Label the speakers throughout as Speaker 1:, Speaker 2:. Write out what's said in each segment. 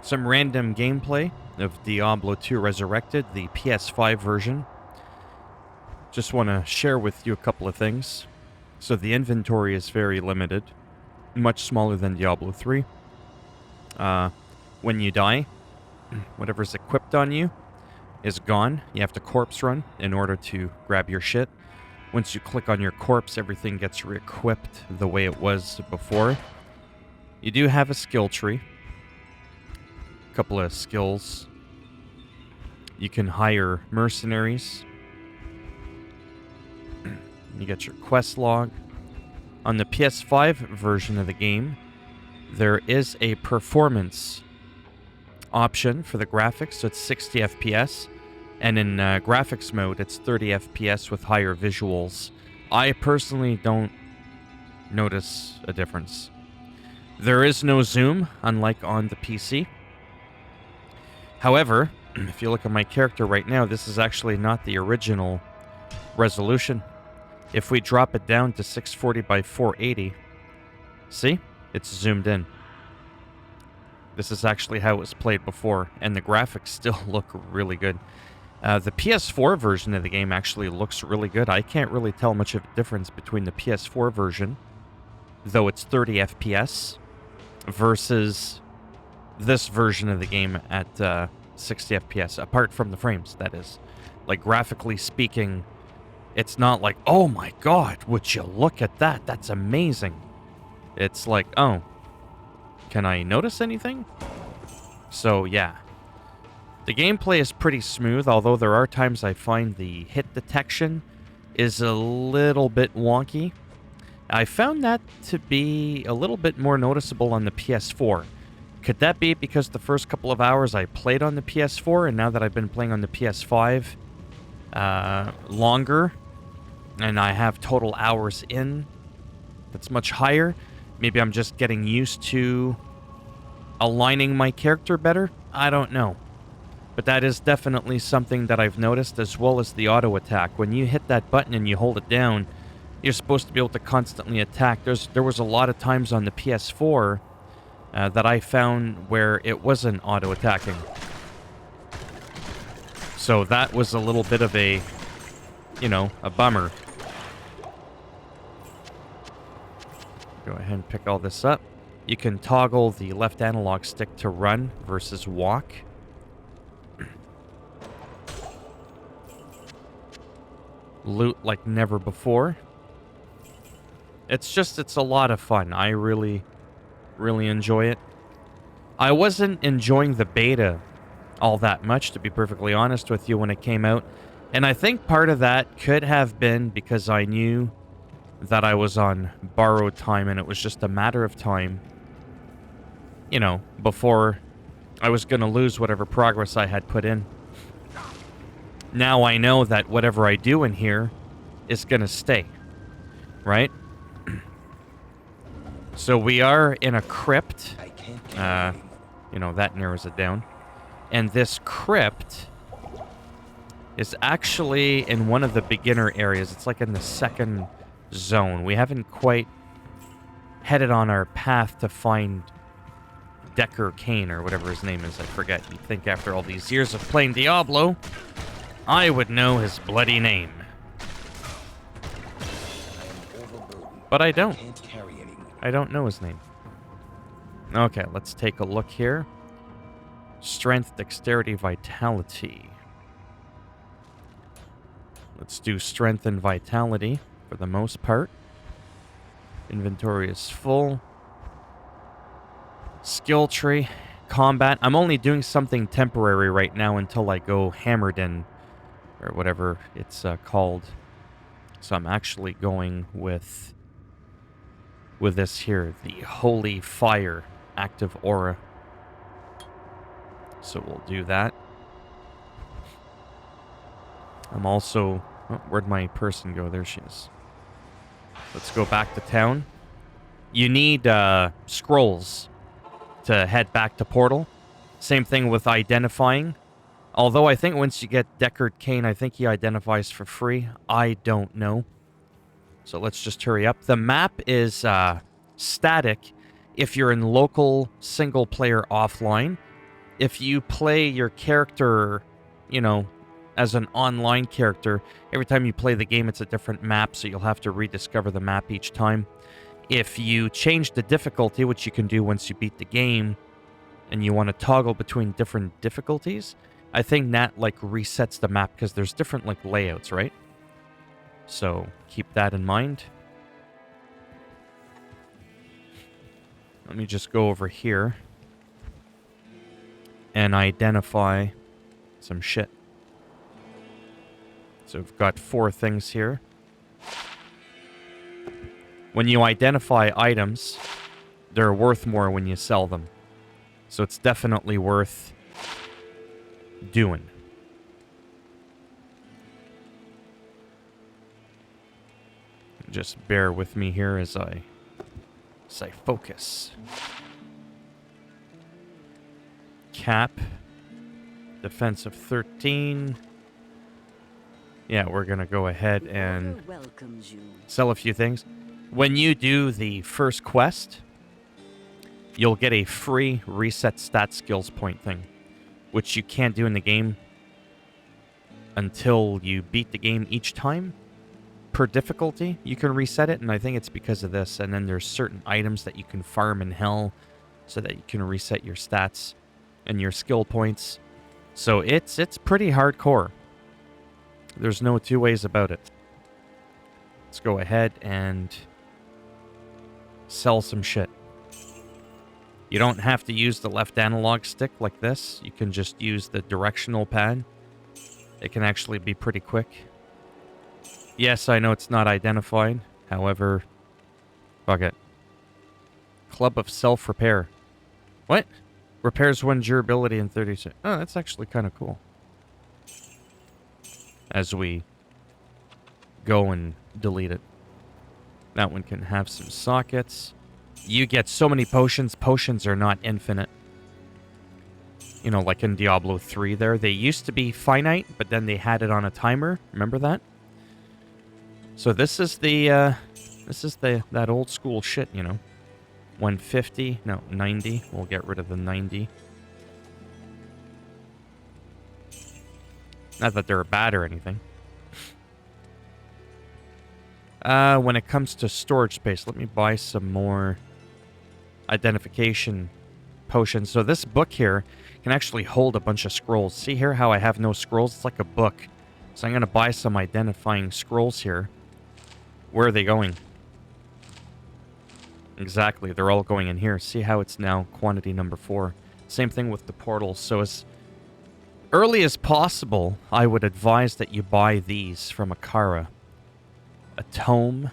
Speaker 1: some random gameplay of Diablo II Resurrected, the PS5 version. Just want to share with you a couple of things. So the inventory is very limited, much smaller than Diablo 3. When you die, whatever's equipped on you is gone. You have to corpse run in order to grab your shit. Once you click on your corpse, everything gets re-equipped the way it was before. You do have a skill tree. A couple of skills. You can hire mercenaries. You get your quest log. On the PS5 version of the game, there is a performance option for the graphics, so it's 60 FPS. And in graphics mode, it's 30 FPS with higher visuals. I personally don't notice a difference. There is no zoom, unlike on the PC. However, if you look at my character right now, this is actually not the original resolution. If we drop it down to 640 by 480, see? It's zoomed in. This is actually how it was played before, and the graphics still look really good. The PS4 version of the game actually looks really good. I can't really tell much of a difference between the PS4 version, though it's 30 FPS, versus this version of the game at 60 FPS, apart from the frames, that is. Like, graphically speaking, it's not like, oh my god, would you look at that? That's amazing. It's like, oh, can I notice anything? So, yeah. The gameplay is pretty smooth, although there are times I find the hit detection is a little bit wonky. I found that to be a little bit more noticeable on the PS4. Could that be because the first couple of hours I played on the PS4, and now that I've been playing on the PS5 longer, and I have total hours in that's much higher, maybe I'm just getting used to aligning my character better? I don't know. But that is definitely something that I've noticed, as well as the auto attack. When you hit that button and you hold it down, you're supposed to be able to constantly attack. There was a lot of times on the PS4 that I found where it wasn't auto attacking. So that was a little bit of a, a bummer. Go ahead and pick all this up. You can toggle the left analog stick to run versus walk. Loot like never before. It's a lot of fun. I really enjoy it. I wasn't enjoying the beta all that much, to be perfectly honest with you, when it came out. And I think part of that could have been because I knew that I was on borrowed time, and it was just a matter of time, before I was going to lose whatever progress I had put in. Now I know that whatever I do in here is going to stay, right? So we are in a crypt. That narrows it down. And this crypt is actually in one of the beginner areas. It's like in the second zone. We haven't quite headed on our path to find Decker Kane, or whatever his name is. I forget. You'd think after all these years of playing Diablo, I would know his bloody name. But I don't. I don't know his name. Okay, let's take a look here. Strength, dexterity, vitality. Let's do strength and vitality for the most part. Inventory is full. Skill tree. Combat. I'm only doing something temporary right now until I go hammered in, or whatever it's called. So I'm actually going with this here, the Holy Fire active aura. So we'll do that. I'm also... Oh, where'd my person go? There she is. Let's go back to town. You need scrolls to head back to Portal. Same thing with identifying. Although I think once you get Deckard Cain, I think he identifies for free. I don't know. So let's just hurry up. The map is static if you're in local single-player offline. if you play your character, you know, as an online character, every time you play the game, it's a different map, so you'll have to rediscover the map each time. If you change the difficulty, which you can do once you beat the game, and you want to toggle between different difficulties, I think that, like, resets the map, because there's different, like, layouts, right? So, keep that in mind. Let me just go over here and identify some shit. So we've got 4 things here. When you identify items, they're worth more when you sell them. So it's definitely worth doing. Just bear with me here as I focus. Cap. Defensive 13. Yeah, we're going to go ahead and sell a few things. When you do the first quest, you'll get a free reset stat skills point thing, which you can't do in the game until you beat the game each time. Per difficulty, you can reset it, and I think it's because of this. And then there's certain items that you can farm in hell so that you can reset your stats and your skill points. So it's pretty hardcore. There's no two ways about it. Let's go ahead and sell some shit. You don't have to use the left analog stick like this. You can just use the directional pad. It can actually be pretty quick. Yes, I know it's not identified. However, fuck it. Club of Self-Repair. What? Repairs one durability in 30 seconds. Oh, that's actually kind of cool. As we go and delete it. That one can have some sockets. You get so many potions. Potions are not infinite. You know, like in Diablo 3 there. They used to be finite, but then they had it on a timer. Remember that? So this is that old school shit, you know. 150, no, 90. We'll get rid of the 90. Not that they're bad or anything. When it comes to storage space, let me buy some more identification potions. So this book here can actually hold a bunch of scrolls. See here how I have no scrolls? It's like a book. So I'm going to buy some identifying scrolls here. Where are they going? Exactly, they're all going in here. See how it's now quantity number 4. Same thing with the portal. So as early as possible, I would advise that you buy these from Akara. A tome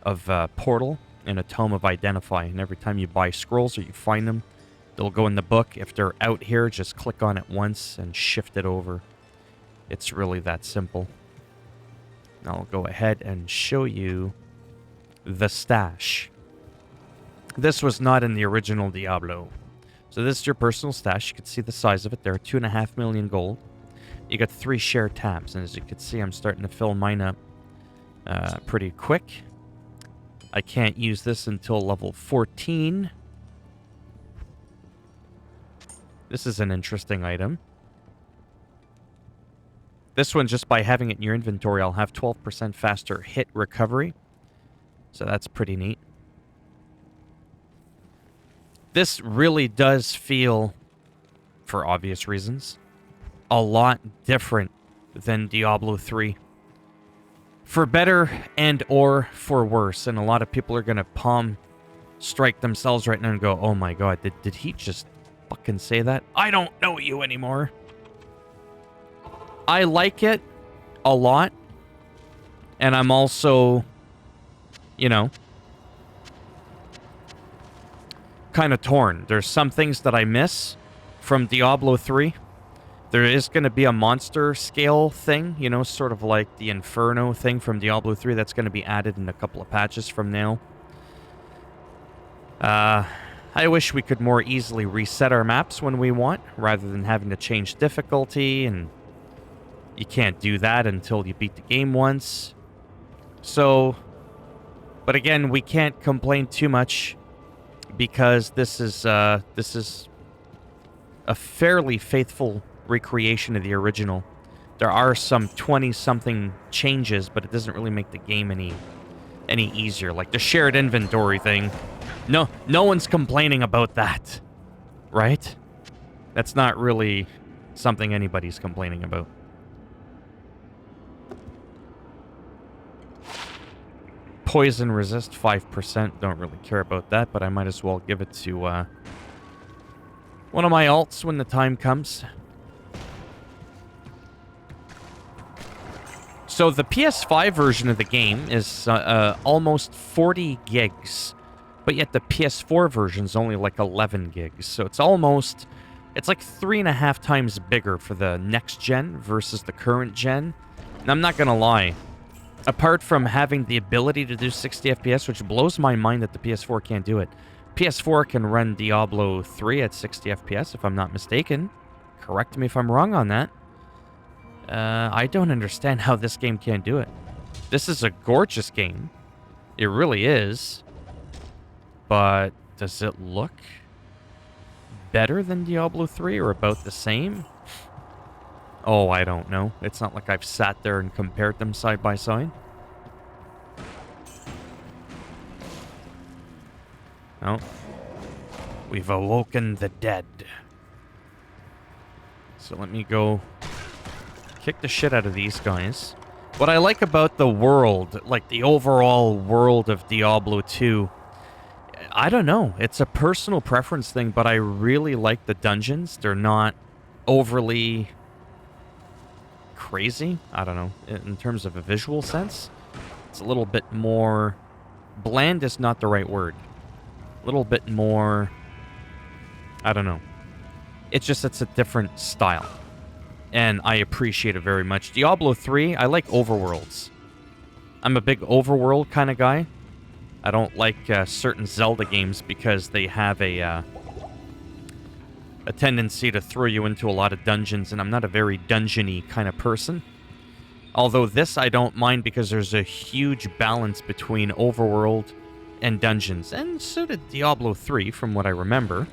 Speaker 1: of portal and a tome of identify. And every time you buy scrolls or you find them, they'll go in the book. If they're out here, just click on it once and shift it over. It's really that simple. I'll go ahead and show you the stash. This was not in the original Diablo. So this is your personal stash. You can see the size of it there. 2.5 million gold. You got 3 share tabs. And as you can see, I'm starting to fill mine up pretty quick. I can't use this until level 14. This is an interesting item. This one, just by having it in your inventory, I'll have 12% faster hit recovery. So that's pretty neat. This really does feel, for obvious reasons, a lot different than Diablo 3. For better and or for worse. And a lot of people are going to palm strike themselves right now and go, oh my god, did he just fucking say that? I don't know you anymore. I like it a lot. And I'm also, you know, kind of torn. There's some things that I miss from Diablo 3. There is going to be a monster scale thing, you know, sort of like the Inferno thing from Diablo 3 that's going to be added in a couple of patches from now. I wish we could more easily reset our maps when we want, rather than having to change difficulty, and you can't do that until you beat the game once. So, but again, we can't complain too much, because this is a fairly faithful recreation of the original. There are some 20-something changes, but it doesn't really make the game any easier. Like the shared inventory thing. No one's complaining about that. Right? That's not really something anybody's complaining about. Poison resist 5%. Don't really care about that, but I might as well give it to one of my alts when the time comes. So the PS5 version of the game is almost 40 gigs, but yet the PS4 version is only like 11 gigs. So it's like 3.5 times bigger for the next gen versus the current gen. And I'm not gonna lie, apart from having the ability to do 60 FPS, which blows my mind that the PS4 can't do it. PS4 can run Diablo 3 at 60 FPS, if I'm not mistaken. Correct me if I'm wrong on that. I don't understand how this game can't do it. This is a gorgeous game. It really is. But does it look better than Diablo 3 or about the same? Oh, I don't know. It's not like I've sat there and compared them side by side. Oh. We've awoken the dead. So let me go kick the shit out of these guys. What I like about the world, like the overall world of Diablo 2, I don't know. It's a personal preference thing, but I really like the dungeons. They're not overly crazy. I don't know. In terms of a visual sense, it's a little bit more... Bland is not the right word. A little bit more... I don't know. It's a different style. And I appreciate it very much. Diablo 3, I like overworlds. I'm a big overworld kind of guy. I don't like certain Zelda games because they have a tendency to throw you into a lot of dungeons, and I'm not a very dungeon-y kind of person. Although this I don't mind because there's a huge balance between overworld and dungeons. And so did Diablo 3, from what I remember.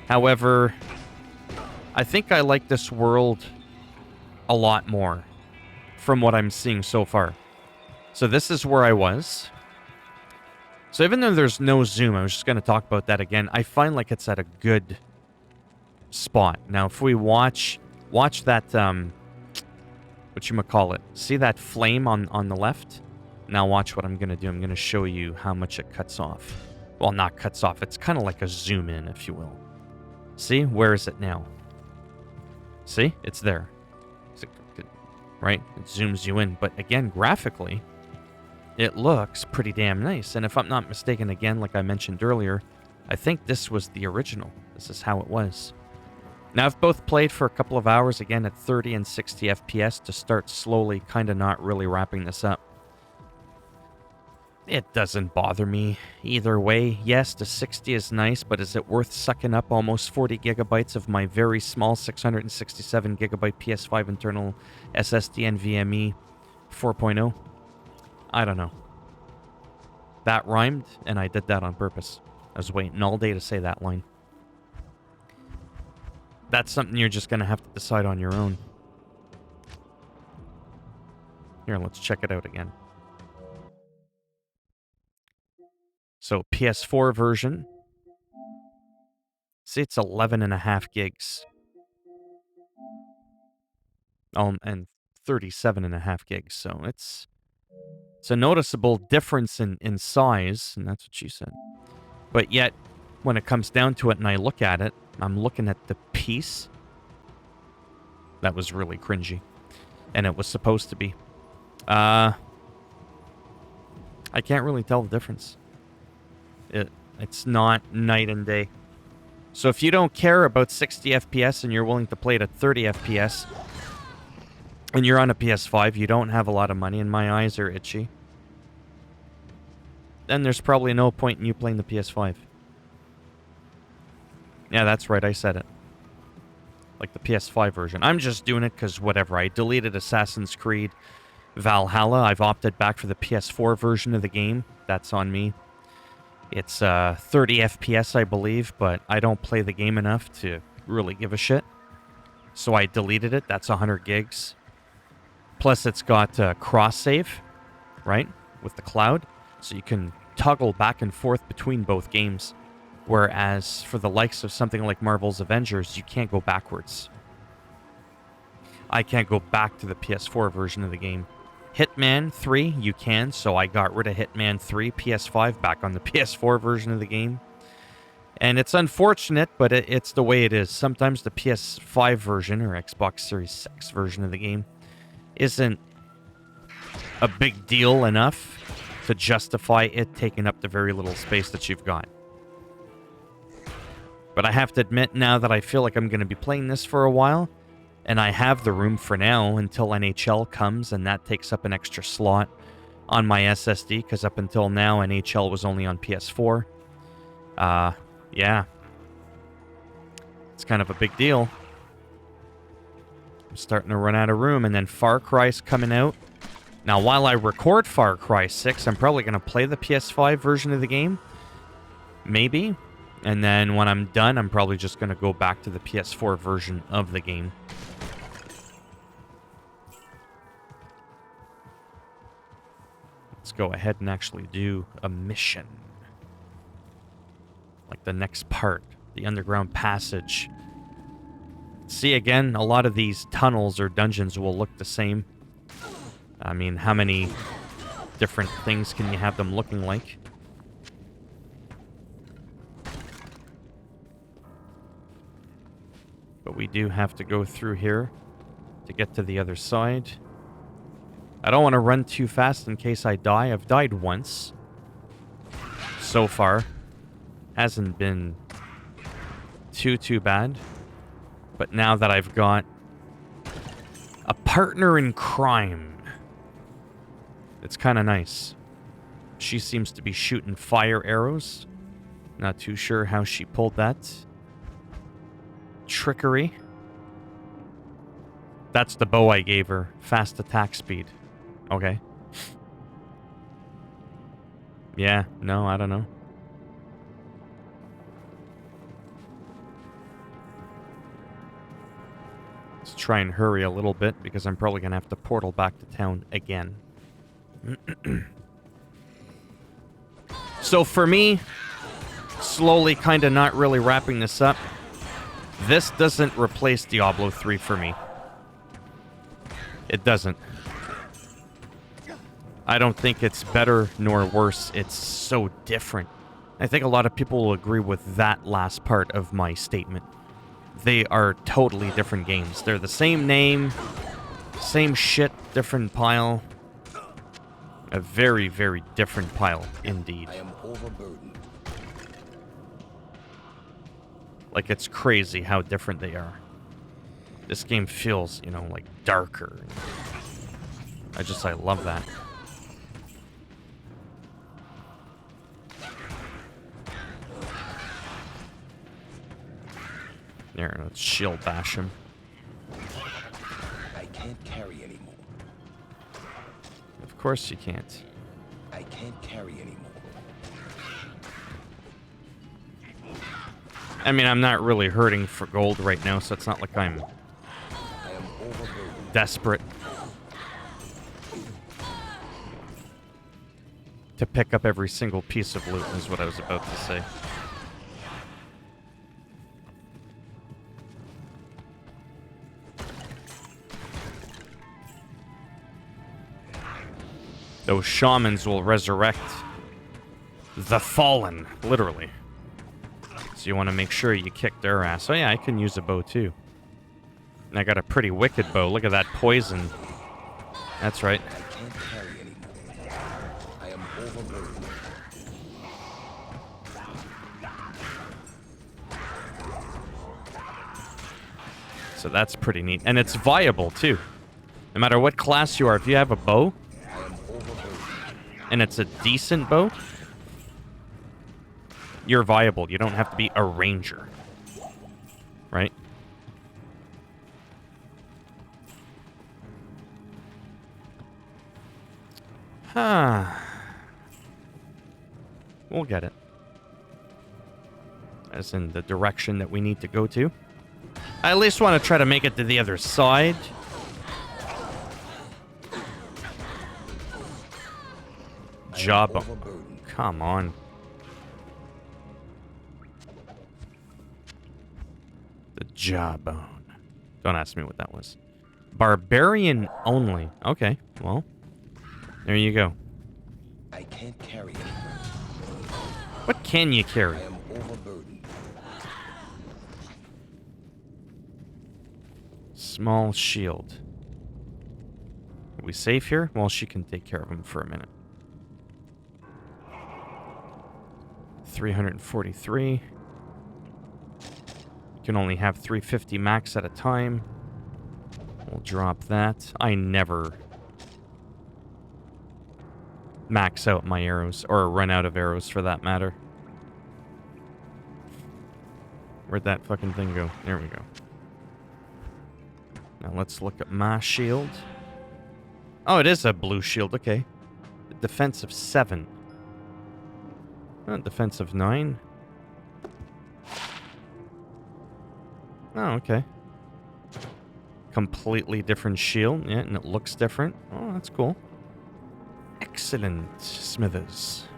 Speaker 1: However, I think I like this world a lot more from what I'm seeing so far. So this is where I was. So even though there's no zoom, I was just going to talk about that again. I find like it's at a good spot. Now, if we watch that, whatchamacallit, see that flame on the left? Now watch what I'm going to do. I'm going to show you how much it cuts off. Well, not cuts off. It's kind of like a zoom in, if you will. See? Where is it now? See? It's there. Right? It zooms you in. But again, graphically, it looks pretty damn nice. And if I'm not mistaken, again, like I mentioned earlier, I think this was the original. This is how it was. Now, I've both played for a couple of hours, again, at 30 and 60 FPS to start slowly, kind of not really wrapping this up. It doesn't bother me either way. Yes, the 60 is nice, but is it worth sucking up almost 40 gigabytes of my very small 667 gigabyte PS5 internal SSD NVMe 4.0? I don't know. That rhymed, and I did that on purpose. I was waiting all day to say that line. That's something you're just going to have to decide on your own. Here, let's check it out again. So, PS4 version. See, it's 11.5 gigs. And 37.5 gigs. So, it's a noticeable difference in size, and that's what she said. But yet, when it comes down to it and I look at it, I'm looking at the piece. That was really cringy. And it was supposed to be. I can't really tell the difference. It's not night and day. So if you don't care about 60 FPS and you're willing to play it at 30 FPS, and you're on a PS5, you don't have a lot of money, and my eyes are itchy, then there's probably no point in you playing the PS5. Yeah, that's right, I said it. Like the PS5 version. I'm just doing it because whatever. I deleted Assassin's Creed Valhalla. I've opted back for the PS4 version of the game. That's on me. It's 30 FPS, I believe, but I don't play the game enough to really give a shit. So I deleted it. That's 100 gigs. Plus, it's got cross save, right, with the cloud, so you can toggle back and forth between both games. Whereas for the likes of something like Marvel's Avengers, you can't go backwards. I can't go back to the PS4 version of the game. Hitman 3, you can, so I got rid of Hitman 3 PS5 back on the PS4 version of the game. And it's unfortunate, but it's the way it is. Sometimes the PS5 version or Xbox Series X version of the game isn't a big deal enough to justify it taking up the very little space that you've got. But I have to admit, now that I feel like I'm going to be playing this for a while, and I have the room for now until NHL comes, and that takes up an extra slot on my SSD, because up until now, NHL was only on PS4. Yeah. It's kind of a big deal. I'm starting to run out of room, and then Far Cry's coming out. Now, while I record Far Cry 6, I'm probably going to play the PS5 version of the game. Maybe. And then when I'm done, I'm probably just going to go back to the PS4 version of the game. Let's go ahead and actually do a mission. Like the next part, the underground passage. See, again, a lot of these tunnels or dungeons will look the same. I mean, how many different things can you have them looking like? But we do have to go through here to get to the other side. I don't want to run too fast in case I die. I've died once so far. Hasn't been too bad. But now that I've got a partner in crime, it's kind of nice. She seems to be shooting fire arrows. Not too sure how she pulled that. Trickery. That's the bow I gave her. Fast attack speed. Okay. Yeah, no, I don't know. Let's try and hurry a little bit, because I'm probably going to have to portal back to town again. So for me, slowly kind of not really wrapping this up, this doesn't replace Diablo 3 for me. It doesn't. I don't think it's better nor worse. It's so different. I think a lot of people will agree with that last part of my statement. They are totally different games. They're the same name, same shit, different pile. A very, very different pile, indeed.
Speaker 2: I am overburdened.
Speaker 1: Like, it's crazy how different they are. This game feels, you know, like, darker. I love that. There, let's shield bash him.
Speaker 2: I can't carry anymore.
Speaker 1: Of course you can't.
Speaker 2: I can't carry anymore.
Speaker 1: I mean, I'm not really hurting for gold right now, so it's not like I'm
Speaker 2: I am overburdened.
Speaker 1: desperate to pick up every single piece of loot, is what I was about to say. Those shamans will resurrect the fallen, literally. So you want to make sure you kick their ass. Oh yeah, I can use a bow too. And I got a pretty wicked bow. Look at that poison. That's right.
Speaker 2: I can't carry anymore. I am overburdened.
Speaker 1: So that's pretty neat. And it's viable too. No matter what class you are, if you have a bow,
Speaker 2: I am overburdened.
Speaker 1: and it's a decent bow, you're viable. You don't have to be a ranger. Right? We'll get it. As in the direction that we need to go to. I at least want to try to make it to the other side. Jawbone.
Speaker 2: Overburdened.
Speaker 1: Come on. The jawbone. Don't ask me what that was. Barbarian only. Okay, well. There you go.
Speaker 2: I can't carry it.
Speaker 1: What can you carry?
Speaker 2: I am overburdened.
Speaker 1: Small shield. Are we safe here? Well, she can take care of him for a minute. 343. You can only have 350 max at a time. We'll drop that. I never max out my arrows, or run out of arrows for that matter. Where'd that fucking thing go? There we go. Now let's look at my shield. Oh, it is a blue shield. Okay. Defense of 7. Defense of 9. Oh, okay. Completely different shield. Yeah, and it looks different. Oh, that's cool. Excellent, Smithers.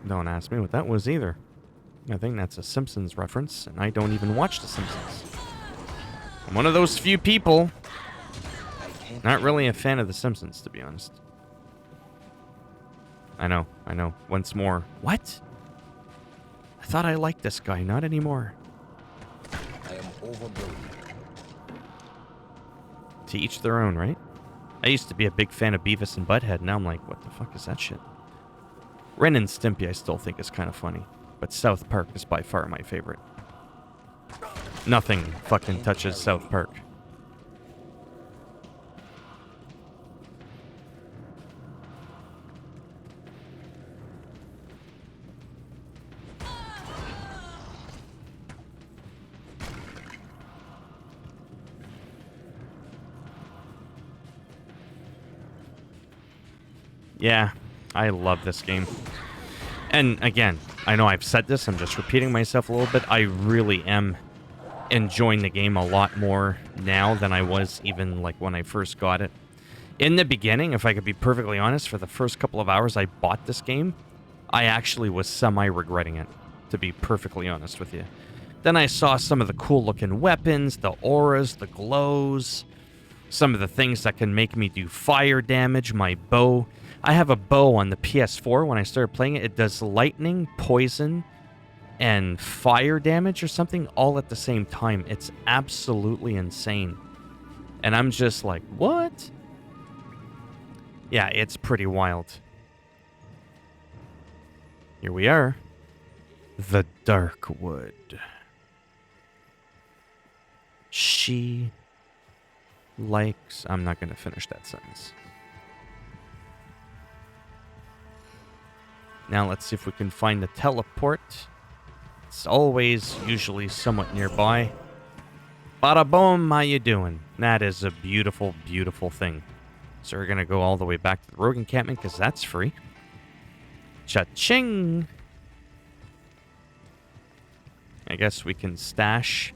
Speaker 1: Don't ask me what that was either. I think that's a Simpsons reference, and I don't even watch The Simpsons. I'm one of those few people not really a fan of The Simpsons, to be honest. I know. Once more. What? I thought I liked this guy. Not anymore.
Speaker 2: I am overburdened.
Speaker 1: To each their own, right? I used to be a big fan of Beavis and Butthead. Now I'm like, what the fuck is that shit? Ren and Stimpy I still think is kind of funny. But South Park is by far my favorite. Nothing fucking touches South Park. Yeah, I love this game. And again, I know I've said this, I'm just repeating myself a little bit. I really am enjoying the game a lot more now than I was even like when I first got it. In the beginning, if I could be perfectly honest, for the first couple of hours I bought this game, I actually was semi-regretting it, to be perfectly honest with you. Then I saw some of the cool-looking weapons, the auras, the glows, some of the things that can make me do fire damage, my bow. I have a bow on the PS4 when I started playing it. It does lightning, poison, and fire damage or something all at the same time. It's absolutely insane. And I'm just like, what? Yeah, it's pretty wild. Here we are. The Darkwood. She likes... I'm not going to finish that sentence. Now let's see if we can find the teleport. It's always usually somewhat nearby. Bada boom, how you doing? That is a beautiful, beautiful thing. So we're going to go all the way back to the rogue encampment because that's free. Cha-ching! I guess we can stash.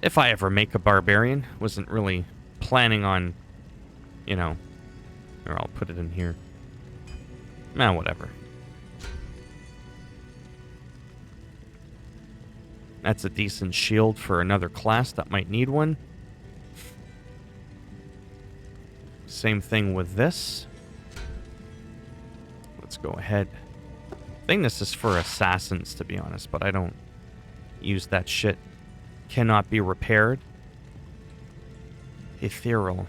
Speaker 1: If I ever make a barbarian. Wasn't really planning on, you know. Or I'll put it in here. Nah, whatever. That's a decent shield for another class that might need one. Same thing with this. Let's go ahead. I think this is for assassins, to be honest, but I don't use that shit. Cannot be repaired. Ethereal.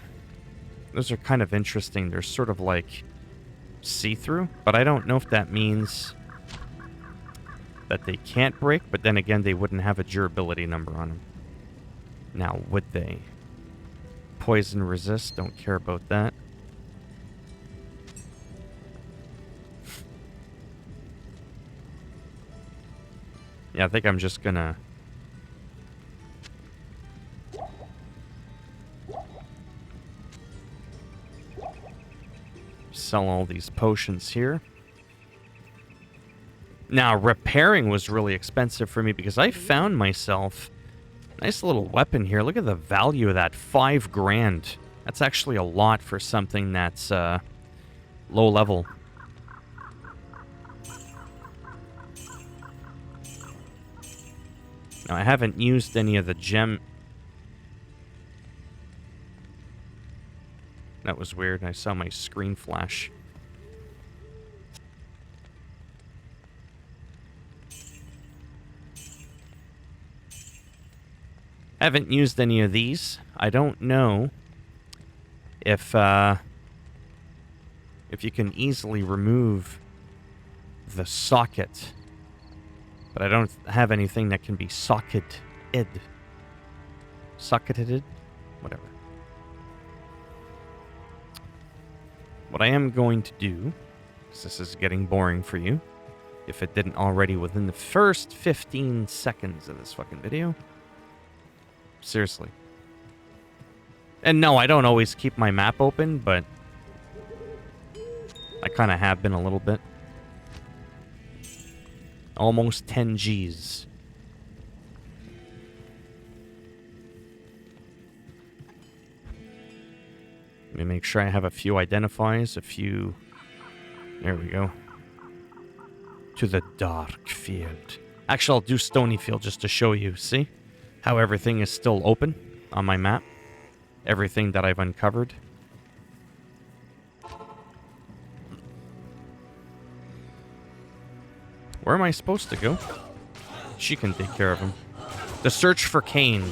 Speaker 1: Those are kind of interesting. They're sort of like see-through, but I don't know if that means that they can't break, but then again, they wouldn't have a durability number on them. Now, would they? Poison resist, don't care about that. Yeah, I think I'm just gonna sell all these potions here. Now, repairing was really expensive for me because I found myself a nice little weapon here. Look at the value of that. 5 grand. That's actually a lot for something that's low level. Now, I haven't used any of the gem... That was weird. I saw my screen flash. Haven't used any of these. I don't know if you can easily remove the socket. But I don't have anything that can be socketed. Socketed? Whatever. What I am going to do, because this is getting boring for you, if it didn't already within the first 15 seconds of this fucking video. Seriously. And no, I don't always keep my map open, but I kind of have been a little bit. Almost 10 Gs. Let me make sure I have a few identifiers, a few... There we go. To the dark field. Actually, I'll do Stony Field just to show you, see? How everything is still open on my map. Everything that I've uncovered. Where am I supposed to go? She can take care of him. The search for Cain.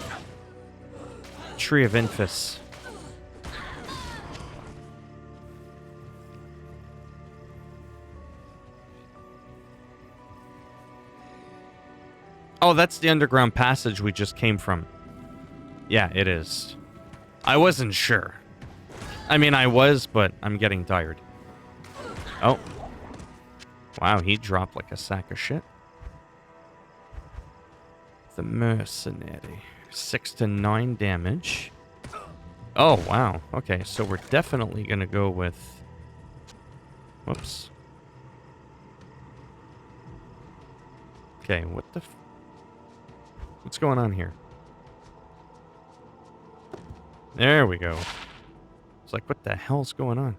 Speaker 1: Tree of Infus. Oh, that's the underground passage we just came from. Yeah, it is. I wasn't sure. I mean, I was, but I'm getting tired. Oh. Wow, he dropped like a sack of shit. The Mercenary. 6 to 9 damage. Oh, wow. Okay, so we're definitely going to go with... Whoops. Okay, what the... What's going on here? There we go. It's like, what the hell's going on?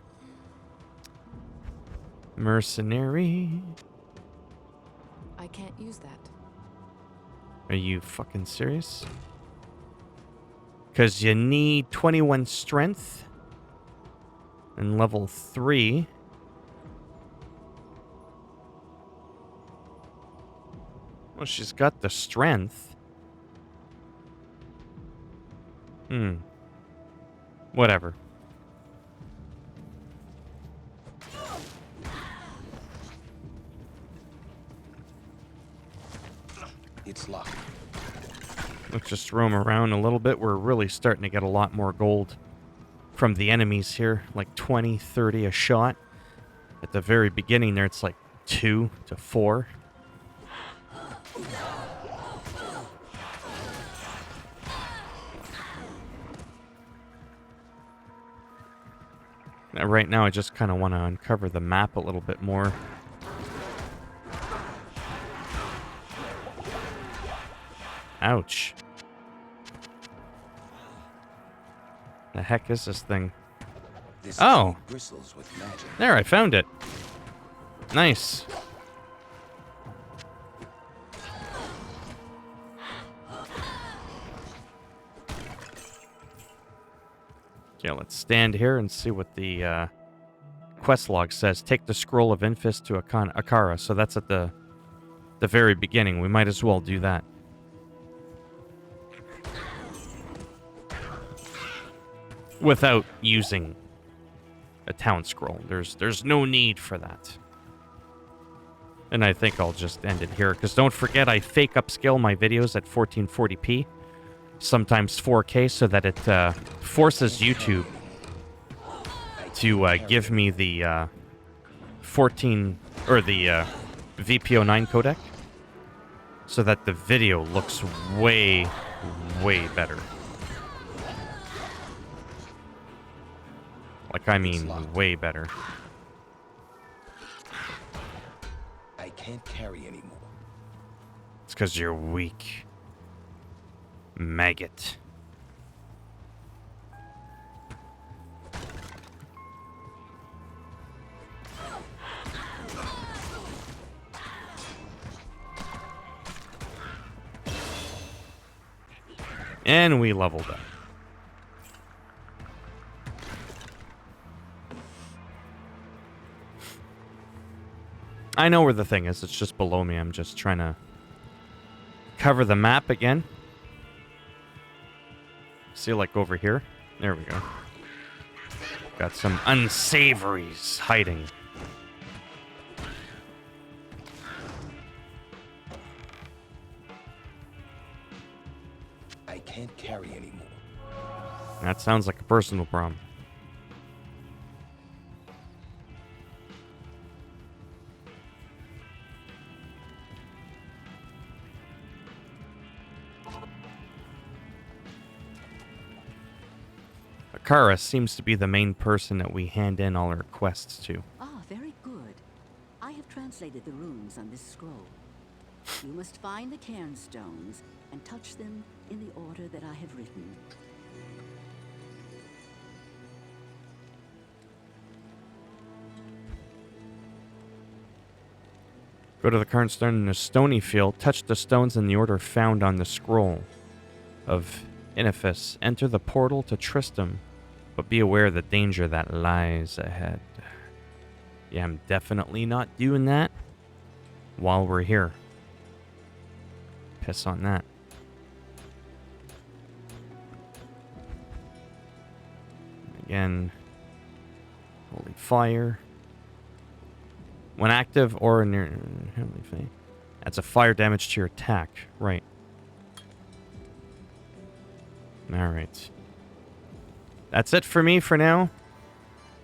Speaker 1: Mercenary.
Speaker 3: I can't use that.
Speaker 1: Are you fucking serious? Because you need 21 strength. And level 3. Well, she's got the strength. Whatever.
Speaker 2: It's locked.
Speaker 1: Let's just roam around a little bit. We're really starting to get a lot more gold from the enemies here. Like 20, 30 a shot. At the very beginning there, it's like 2 to 4. Right now, I just kind of want to uncover the map a little bit more. Ouch. The heck is this thing?
Speaker 2: This
Speaker 1: Oh!
Speaker 2: tree bristles with magic.
Speaker 1: There, I found it. Nice. Okay, let's stand here and see what the quest log says. Take the scroll of Infus to Akara. So that's at the very beginning. We might as well do that. Without using a town scroll. There's no need for that. And I think I'll just end it here. Because don't forget, I fake upscale my videos at 1440p. Sometimes 4K, so that it forces YouTube to give me the 14 or the VPO9 codec, so that the video looks way better. Like, I mean, way better.
Speaker 2: I can't can't carry anymore.
Speaker 1: It's because you're weak. Maggot. And we leveled up. I know where the thing is. It's just below me. I'm just trying to cover the map again. See, like over here? There we go. Got some unsavories hiding.
Speaker 2: I can't carry anymore.
Speaker 1: That sounds like a personal problem. Akara seems to be the main person that we hand in all our quests to.
Speaker 4: Ah, very good. I have translated the runes on this scroll. You must find the cairn stones and touch them in the order that I have written.
Speaker 1: Go to the current stone in the stony field, touch the stones in the order found on the scroll of Inifis. Enter the portal to Tristram, but be aware of the danger that lies ahead. Yeah, I'm definitely not doing that while we're here. Piss on that. Again, holy fire. When active or near heavenly flame, adds a fire damage to your attack. Right. Alright. That's it for me for now.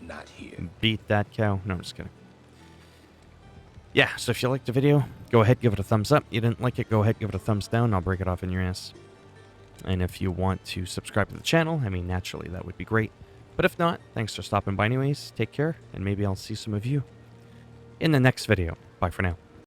Speaker 2: Not here.
Speaker 1: Beat that cow. No, I'm just kidding. Yeah, so if you liked the video, go ahead, give it a thumbs up. You didn't like it, go ahead, give it a thumbs down. I'll break it off in your ass. And if you want to subscribe to the channel, I mean, naturally, that would be great. But if not, thanks for stopping by anyways. Take care, and maybe I'll see some of you in the next video. Bye for now.